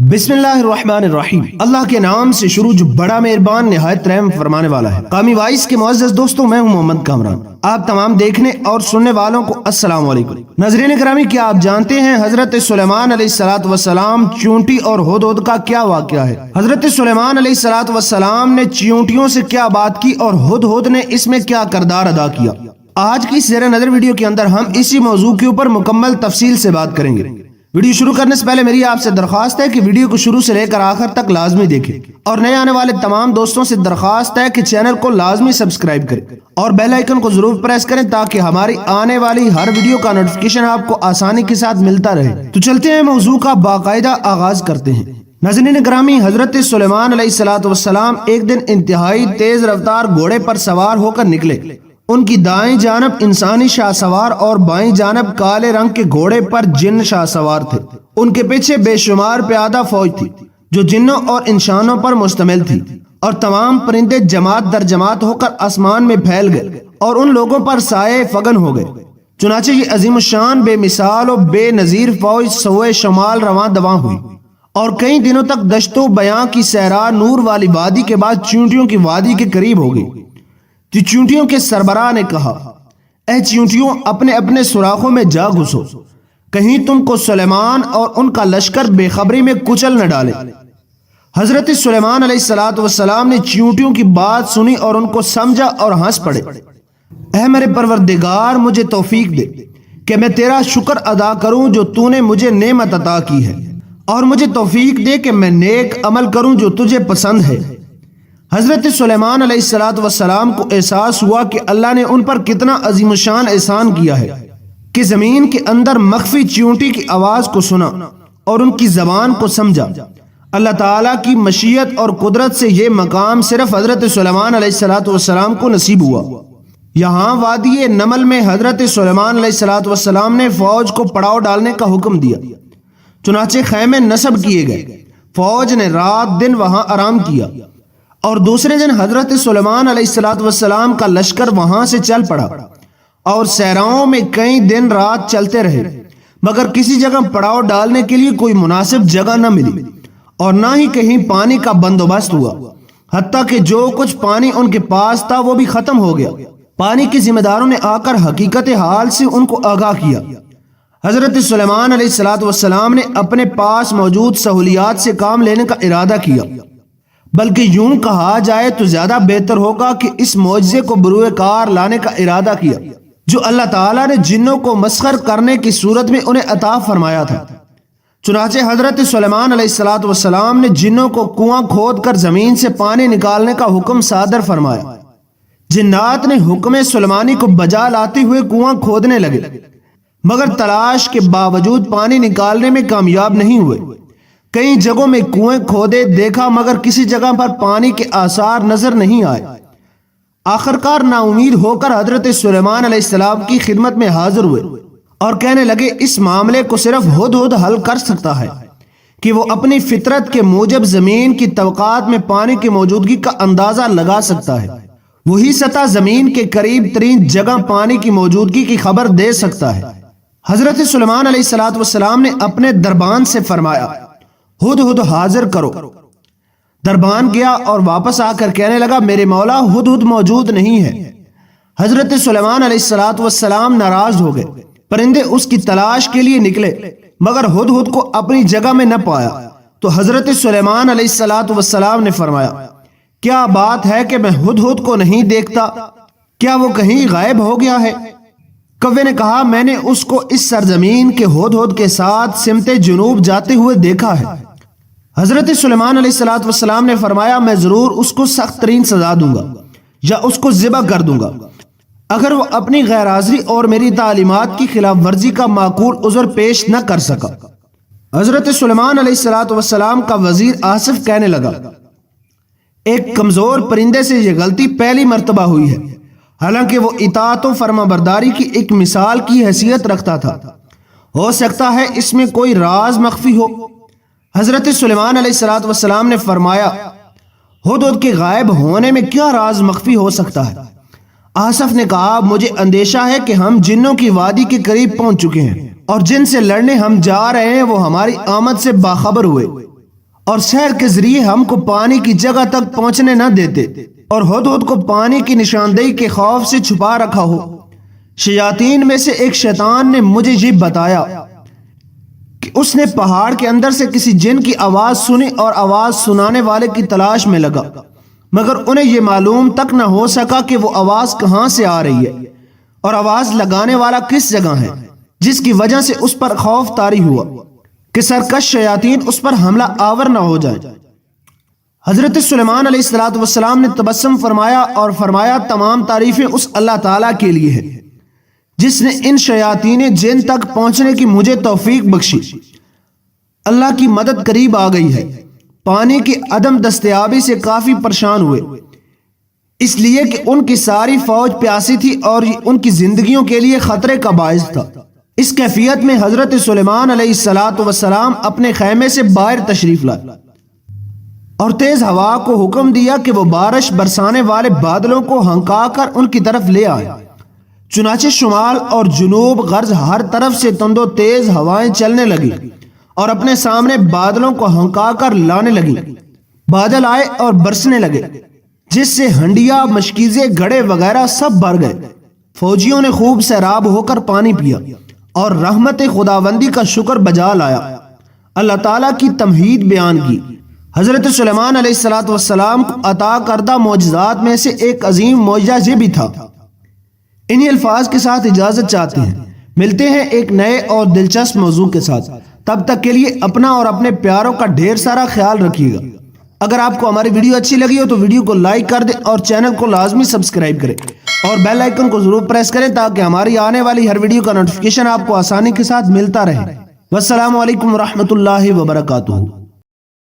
بسم اللہ الرحمن الرحیم، اللہ کے نام سے شروع جو بڑا مہربان نہایت رحم فرمانے والا ہے۔ قامی وائس کے معزز دوستوں، میں ہوں محمد کامران۔ آپ تمام دیکھنے اور سننے والوں کو السلام علیکم۔ ناظرین گرامی، کیا آپ جانتے ہیں حضرت سلیمان علیہ السلام چیونٹی اور ہدہد کا کیا واقعہ ہے؟ حضرت سلیمان علیہ السلام نے چیونٹیوں سے کیا بات کی اور ہدہد نے اس میں کیا کردار ادا کیا؟ آج کی زیر نظر ویڈیو کے اندر ہم اسی موضوع کے اوپر مکمل تفصیل سے بات کریں گے۔ ویڈیو شروع کرنے سے پہلے میری آپ سے درخواست ہے کہ ویڈیو کو شروع سے لے کر آخر تک لازمی دیکھیں، اور نئے آنے والے تمام دوستوں سے درخواست ہے کہ چینل کو لازمی سبسکرائب کریں اور بیل آئیکن کو ضرور پریس کریں تاکہ ہماری آنے والی ہر ویڈیو کا نوٹیفیکیشن آپ کو آسانی کے ساتھ ملتا رہے۔ تو چلتے ہیں، موضوع کا باقاعدہ آغاز کرتے ہیں۔ ناظرین گرامی، حضرت سلیمان علیہ السلام ایک دن انتہائی تیز رفتار گھوڑے پر سوار ہو کر نکلے۔ ان کی دائیں جانب انسانی شاہ سوار اور بائیں جانب کالے رنگ کے گھوڑے پر جن شاہ سوار تھے۔ ان کے پیچھے بے شمار پیادہ فوج تھی جو جنوں اور انسانوں پر مشتمل تھی، اور تمام پرندے جماعت در جماعت ہو کر آسمان میں پھیل گئے اور ان لوگوں پر سائے فگن ہو گئے۔ چنانچہ یہ عظیم الشان، بے مثال و بے نظیر فوج سوئے شمال رواں دواں ہوئی، اور کئی دنوں تک دشت و بیاں کی صحرا نور والی وادی کے بعد چیونٹیوں کی وادی کے قریب ہو گئی۔ تو چیونٹیوں کے سربراہ نے کہا، اے چیونٹیوں، اپنے اپنے سوراخوں میں جا گھسو، کہیں تم کو سلیمان اور ان کا لشکر بے خبری میں کچل نہ ڈالے۔ حضرت سلیمان علیہ السلام نے چیونٹیوں کی بات سنی اور ان کو سمجھا اور ہنس پڑے۔ اے میرے پروردگار، مجھے توفیق دے کہ میں تیرا شکر ادا کروں جو تو نے مجھے نعمت عطا کی ہے، اور مجھے توفیق دے کہ میں نیک عمل کروں جو تجھے پسند ہے۔ حضرت سلیمان علیہ السلام کو احساس ہوا کہ اللہ نے ان پر کتنا عظیم الشان احسان کیا ہے کہ زمین کے اندر مخفی چیونٹی کی آواز کو سنا اور ان کی زبان کو سمجھا۔ اللہ تعالیٰ کی مشیت اور قدرت سے یہ مقام صرف حضرت سلیمان علیہ السلام کو نصیب ہوا۔ یہاں وادی نمل میں حضرت سلیمان علیہ السلام نے فوج کو پڑاؤ ڈالنے کا حکم دیا۔ چنانچہ خیمے نصب کیے گئے، فوج نے رات دن وہاں آرام کیا، اور دوسرے دن حضرت سلیمان علیہ السلام کا لشکر وہاں سے چل پڑا، اور صحراؤں میں کئی دن رات چلتے رہے، مگر کسی جگہ پڑاؤ ڈالنے کے لیے کوئی مناسب جگہ نہ ملی، اور نہ ہی کہیں پانی کا بندوبست ہوا، حتیٰ کہ جو کچھ پانی ان کے پاس تھا وہ بھی ختم ہو گیا۔ پانی کے ذمہ داروں نے آ کر حقیقت حال سے ان کو آگاہ کیا۔ حضرت سلیمان علیہ السلام نے اپنے پاس موجود سہولیات سے کام لینے کا ارادہ کیا، بلکہ یوں کہا جائے تو زیادہ بہتر ہوگا کہ اس معجزے کو بروئے کار لانے کا ارادہ کیا جو اللہ تعالیٰ نے جنوں کو مسخر کرنے کی صورت میں انہیں عطا فرمایا تھا۔ چنانچہ حضرت سلیمان علیہ السلام نے جنوں کو کنواں کھود کر زمین سے پانی نکالنے کا حکم صادر فرمایا۔ جنات نے حکم سلیمانی کو بجا لاتے ہوئے کنواں کھودنے لگے، مگر تلاش کے باوجود پانی نکالنے میں کامیاب نہیں ہوئے۔ کئی جگہوں میں کنویں کھودے دیکھا، مگر کسی جگہ پر پانی کے آثار نظر نہیں آئے۔ آخرکار نا امید ہو کر حضرت سلیمان علیہ السلام کی خدمت میں حاضر ہوئے اور کہنے لگے، اس معاملے کو صرف ہدہد حل کر سکتا ہے کہ وہ اپنی فطرت کے موجب زمین کی طبقات میں پانی کی موجودگی کا اندازہ لگا سکتا ہے۔ وہی سطح زمین کے قریب ترین جگہ پانی کی موجودگی کی خبر دے سکتا ہے۔ حضرت سلیمان علیہ السلام نے اپنے دربان سے فرمایا، ہدہد حاضر کرو۔ دربان گیا اور واپس آ کر کہنے لگا، میرے مولا، ہدہد موجود نہیں ہے۔ حضرت سلیمان علیہ السلام ناراض ہو گئے۔ پرندے اس کی تلاش کے لیے نکلے، مگر ہدہد کو اپنی جگہ میں نہ پایا۔ تو حضرت سلیمان علیہ السلام نے فرمایا، کیا بات ہے کہ میں ہدہد کو نہیں دیکھتا؟ کیا وہ کہیں غائب ہو گیا ہے؟ کوے نے کہا، میں نے اس کو اس سرزمین کے ہدہد کے ساتھ سمت جنوب جاتے ہوئے دیکھا ہے۔ حضرت سلیمان علیہ السلام نے فرمایا، میں ضرور اس کو سخت ترین سزا دوں گا یا اس کو ذبح کر دوں گا اگر وہ اپنی غیر حاضری اور میری تعلیمات کی خلاف ورزی کا معقول عذر پیش نہ کر سکا۔ حضرت سلیمان علیہ السلام کا وزیر آصف کہنے لگا، ایک کمزور پرندے سے یہ غلطی پہلی مرتبہ ہوئی ہے، حالانکہ وہ اطاعت و فرما برداری کی ایک مثال کی حیثیت رکھتا تھا۔ ہو سکتا ہے اس میں کوئی راز مخفی ہو۔ حضرت سلیمان علیہ السلام نے فرمایا، ہدہد کے غائب ہونے میں کیا راز مخفی ہو سکتا ہے؟ آصف نے کہا، مجھے اندیشہ ہے کہ ہم جنوں کی وادی کے قریب پہنچ چکے ہیں، اور جن سے لڑنے ہم جا رہے ہیں وہ ہماری آمد سے باخبر ہوئے۔ اور سحر کے ذریعے ہم کو پانی کی جگہ تک پہنچنے نہ دیتے اور ہدہد کو پانی کی نشاندہی کے خوف سے چھپا رکھا ہو۔ شیاطین میں سے ایک شیطان نے مجھے یہ بتایا کہ اس نے پہاڑ کے اندر سے کسی جن کی آواز سنی اور آواز سنانے والے کی تلاش میں لگا، مگر انہیں یہ معلوم تک نہ ہو سکا کہ وہ آواز کہاں سے آ رہی ہے اور آواز لگانے والا کس جگہ ہے، جس کی وجہ سے اس پر خوف طاری ہوا کہ سرکش شیاطین اس پر حملہ آور نہ ہو جائے۔ حضرت سلیمان علیہ السلام نے تبسم فرمایا اور فرمایا تمام تعریفیں اس اللہ تعالیٰ کے لیے ہے جس نے ان شیاطین جن تک پہنچنے کی مجھے توفیق بخشی۔ اللہ کی مدد قریب آ گئی ہے۔ پانی کی عدم دستیابی سے کافی پریشان ہوئے، اس لیے کہ ان کی ساری فوج پیاسی تھی اور ان کی زندگیوں کے لیے خطرے کا باعث تھا۔ اس کیفیت میں حضرت سلیمان علیہ السلام اپنے خیمے سے باہر تشریف لائے اور تیز ہوا کو حکم دیا کہ وہ بارش برسانے والے بادلوں کو ہنکا کر ان کی طرف لے آئے۔ چنانچہ شمال اور جنوب غرض ہر طرف سے تند و تیز ہوائیں چلنے لگی اور اپنے سامنے بادلوں کو ہنکا کر لانے لگی۔ بادل آئے اور برسنے لگے جس سے ہنڈیا، مشکیزیں، گھڑے وغیرہ سب بھر گئے۔ فوجیوں نے خوب سیراب ہو کر پانی پیا اور رحمت خداوندی کا شکر بجا لایا، اللہ تعالیٰ کی تمہید بیان کی۔ حضرت سلیمان علیہ السلام کو عطا کردہ معجزات میں سے ایک عظیم معجزہ یہ بھی تھا۔ انہی الفاظ کے ساتھ اجازت چاہتے ہیں، ملتے ہیں ایک نئے اور دلچسپ موضوع کے ساتھ۔ تب تک کے لیے اپنا اور اپنے پیاروں کا ڈھیر سارا خیال رکھیے گا۔ اگر آپ کو ہماری ویڈیو اچھی لگی ہو تو ویڈیو کو لائک کر دیں اور چینل کو لازمی سبسکرائب کریں اور بیل آئیکن کو ضرور پریس کریں تاکہ ہماری آنے والی ہر ویڈیو کا نوٹیفیکیشن آپ کو آسانی کے ساتھ ملتا رہے۔ والسلام علیکم ورحمۃ اللہ وبرکاتہ۔